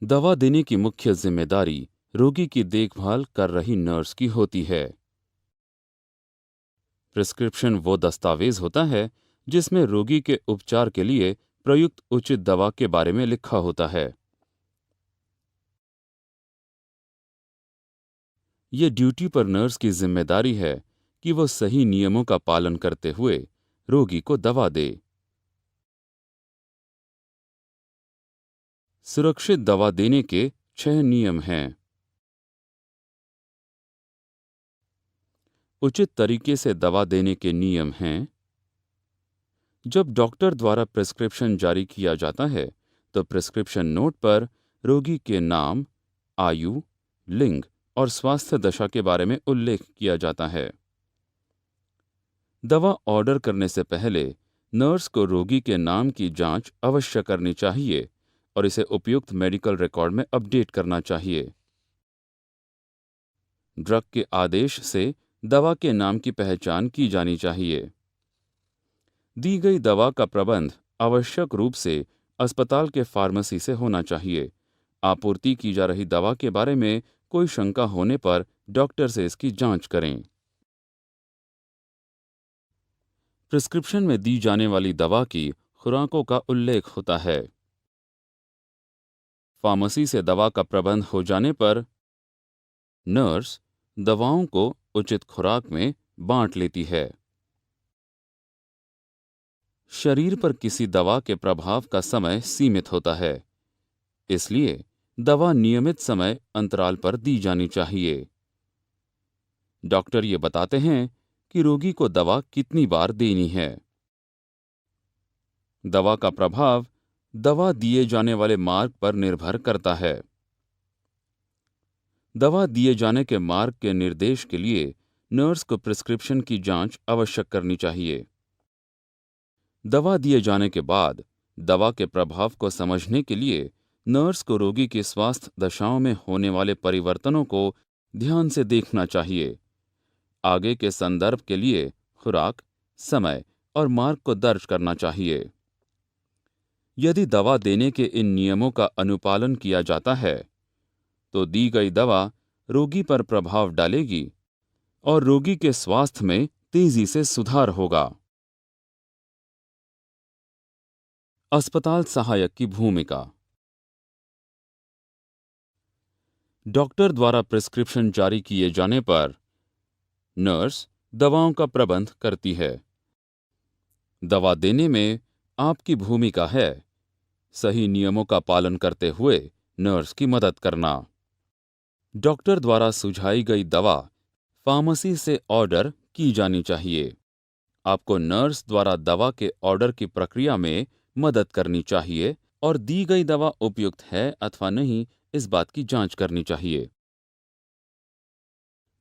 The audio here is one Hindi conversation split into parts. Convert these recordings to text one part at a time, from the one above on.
दवा देने की मुख्य जिम्मेदारी रोगी की देखभाल कर रही नर्स की होती है। प्रिस्क्रिप्शन वो दस्तावेज होता है जिसमें रोगी के उपचार के लिए प्रयुक्त उचित दवा के बारे में लिखा होता है। ये ड्यूटी पर नर्स की जिम्मेदारी है कि वो सही नियमों का पालन करते हुए रोगी को दवा दे। सुरक्षित दवा देने के 6 नियम हैं। उचित तरीके से दवा देने के नियम हैं। जब डॉक्टर द्वारा प्रिस्क्रिप्शन जारी किया जाता है तो प्रिस्क्रिप्शन नोट पर रोगी के नाम, आयु, लिंग और स्वास्थ्य दशा के बारे में उल्लेख किया जाता है। दवा ऑर्डर करने से पहले नर्स को रोगी के नाम की जांच अवश्य करनी चाहिए और इसे उपयुक्त मेडिकल रिकॉर्ड में अपडेट करना चाहिए। ड्रग के आदेश से दवा के नाम की पहचान की जानी चाहिए। दी गई दवा का प्रबंध आवश्यक रूप से अस्पताल के फार्मेसी से होना चाहिए। आपूर्ति की जा रही दवा के बारे में कोई शंका होने पर डॉक्टर से इसकी जांच करें। प्रिस्क्रिप्शन में दी जाने वाली दवा की खुराकों का उल्लेख होता है। फार्मेसी से दवा का प्रबंध हो जाने पर नर्स दवाओं को उचित खुराक में बांट लेती है। शरीर पर किसी दवा के प्रभाव का समय सीमित होता है, इसलिए दवा नियमित समय अंतराल पर दी जानी चाहिए। डॉक्टर ये बताते हैं कि रोगी को दवा कितनी बार देनी है। दवा का प्रभाव दवा दिए जाने वाले मार्ग पर निर्भर करता है। दवा दिए जाने के मार्ग के निर्देश के लिए नर्स को प्रिस्क्रिप्शन की जांच आवश्यक करनी चाहिए। दवा दिए जाने के बाद दवा के प्रभाव को समझने के लिए नर्स को रोगी की स्वास्थ्य दशाओं में होने वाले परिवर्तनों को ध्यान से देखना चाहिए। आगे के संदर्भ के लिए खुराक, समय और मार्ग को दर्ज करना चाहिए। यदि दवा देने के इन नियमों का अनुपालन किया जाता है तो दी गई दवा रोगी पर प्रभाव डालेगी और रोगी के स्वास्थ्य में तेजी से सुधार होगा। अस्पताल सहायक की भूमिका। डॉक्टर द्वारा प्रिस्क्रिप्शन जारी किए जाने पर नर्स दवाओं का प्रबंध करती है। दवा देने में आपकी भूमिका है सही नियमों का पालन करते हुए नर्स की मदद करना। डॉक्टर द्वारा सुझाई गई दवा फार्मेसी से ऑर्डर की जानी चाहिए। आपको नर्स द्वारा दवा के ऑर्डर की प्रक्रिया में मदद करनी चाहिए और दी गई दवा उपयुक्त है अथवा नहीं इस बात की जांच करनी चाहिए।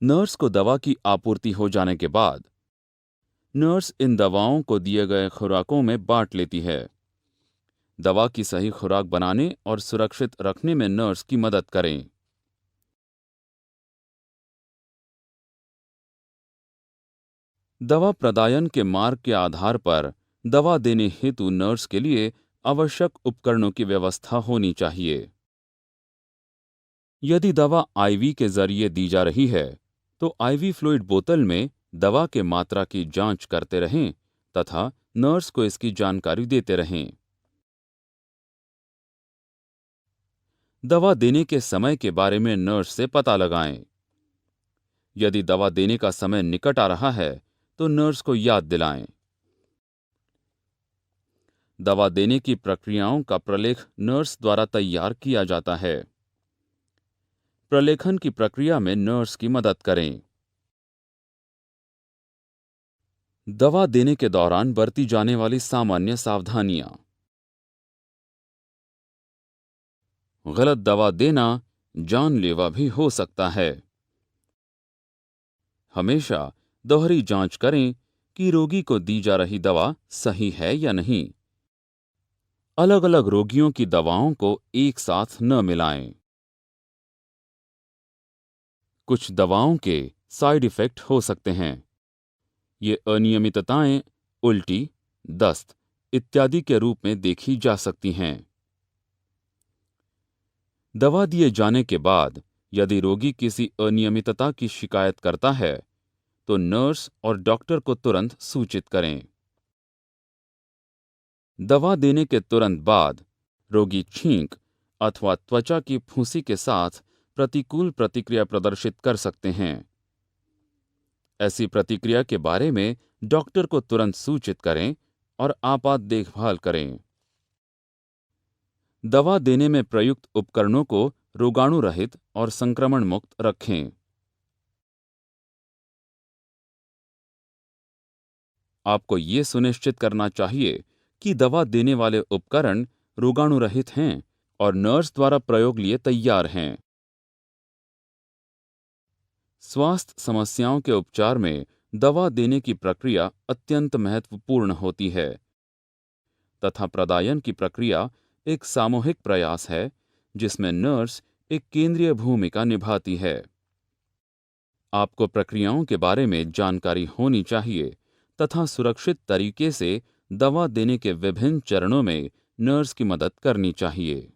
नर्स को दवा की आपूर्ति हो जाने के बाद नर्स इन दवाओं को दिए गए खुराकों में बांट लेती है। दवा की सही खुराक बनाने और सुरक्षित रखने में नर्स की मदद करें। दवा प्रदायन के मार्ग के आधार पर दवा देने हेतु नर्स के लिए आवश्यक उपकरणों की व्यवस्था होनी चाहिए। यदि दवा आईवी के जरिए दी जा रही है तो आईवी फ्लूइड बोतल में दवा के मात्रा की जांच करते रहें तथा नर्स को इसकी जानकारी देते रहें। दवा देने के समय के बारे में नर्स से पता लगाएं। यदि दवा देने का समय निकट आ रहा है तो नर्स को याद दिलाएं। दवा देने की प्रक्रियाओं का प्रलेख नर्स द्वारा तैयार किया जाता है। प्रलेखन की प्रक्रिया में नर्स की मदद करें। दवा देने के दौरान बरती जाने वाली सामान्य सावधानियां। गलत दवा देना जानलेवा भी हो सकता है। हमेशा दोहरी जांच करें कि रोगी को दी जा रही दवा सही है या नहीं। अलग अलग रोगियों की दवाओं को एक साथ न मिलाएं। कुछ दवाओं के साइड इफेक्ट हो सकते हैं। ये अनियमितताएं उल्टी, दस्त इत्यादि के रूप में देखी जा सकती हैं। दवा दिए जाने के बाद यदि रोगी किसी अनियमितता की शिकायत करता है तो नर्स और डॉक्टर को तुरंत सूचित करें। दवा देने के तुरंत बाद रोगी छींक अथवा त्वचा की फुंसी के साथ प्रतिकूल प्रतिक्रिया प्रदर्शित कर सकते हैं। ऐसी प्रतिक्रिया के बारे में डॉक्टर को तुरंत सूचित करें और आपात देखभाल करें। दवा देने में प्रयुक्त उपकरणों को रोगाणु रहित और संक्रमण मुक्त रखें। आपको ये सुनिश्चित करना चाहिए कि दवा देने वाले उपकरण रोगाणु रहित हैं और नर्स द्वारा प्रयोग लिए तैयार हैं। स्वास्थ्य समस्याओं के उपचार में दवा देने की प्रक्रिया अत्यंत महत्वपूर्ण होती है तथा प्रदायन की प्रक्रिया एक सामूहिक प्रयास है जिसमें नर्स एक केंद्रीय भूमिका निभाती है। आपको प्रक्रियाओं के बारे में जानकारी होनी चाहिए तथा सुरक्षित तरीके से दवा देने के विभिन्न चरणों में नर्स की मदद करनी चाहिए।